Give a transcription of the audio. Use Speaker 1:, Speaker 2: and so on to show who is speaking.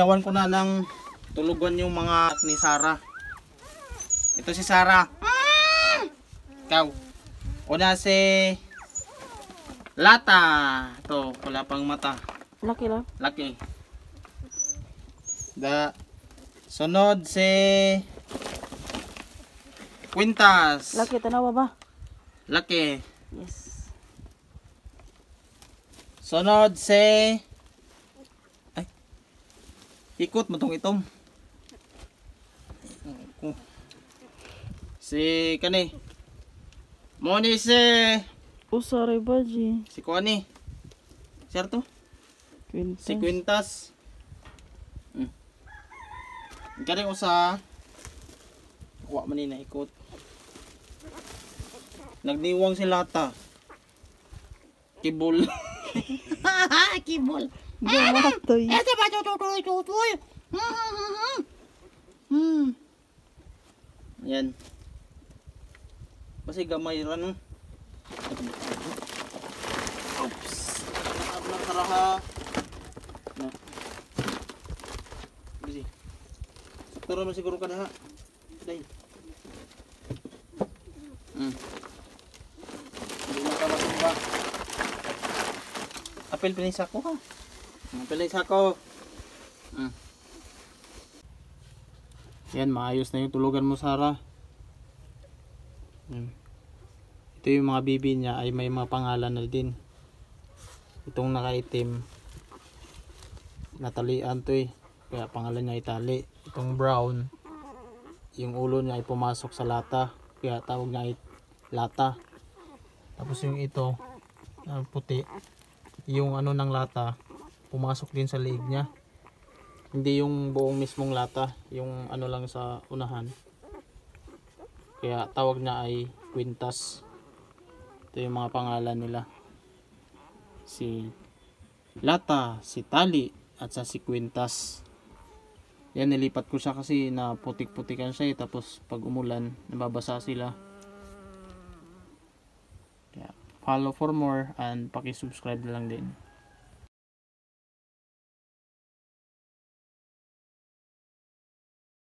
Speaker 1: Ginawan ko na ng tulugan yung mga ni Sarah. Ito si Sarah. Ikaw. Una si Lata. Ito, wala pang mata.
Speaker 2: Laki lang.
Speaker 1: Laki. Sunod si Quintas.
Speaker 2: Laki, tanawa ba?
Speaker 1: Laki.
Speaker 2: Yes.
Speaker 1: Sunod si ay, ikot mo tong itom. Si kani. Moni si
Speaker 2: Sorry, Baji.
Speaker 1: si Kuani. Certo?
Speaker 2: Quintas.
Speaker 1: Si Quintas. Kani usa kuha man ni na ikot. Nagniwang si Lata. Kibol. Kibol.
Speaker 2: Gumatoy.
Speaker 1: Ito ba tutoy. Yan. Kasi gamay ra no. Oops. Abang karaha. Na. Busy. Sakto man siguro kada ha. Dai. Hindi na ka matumba. Apel pinis ako ha. Pinis ako. Yan, maayos na yung tulugan mo, Sarah. Yan. Ito yung mga bibi niya ay may mga pangalan na din. Itong nakaitim natalian to kaya pangalan niya Itali. Itong brown, yung ulo niya ay pumasok sa lata kaya tawag niya ay lata. Tapos yung ito puti, yung ano ng lata pumasok din sa liig niya, hindi yung buong mismong lata, yung ano lang sa unahan, kaya tawag niya ay Quintas. Ito yung mga pangalan nila, si Lata, si Tali at sa si Quintas. Yan, nilipat ko siya kasi na putik-putikan siya tapos pag umulan nababasa sila. Kaya follow for more and paki-subscribe lang din.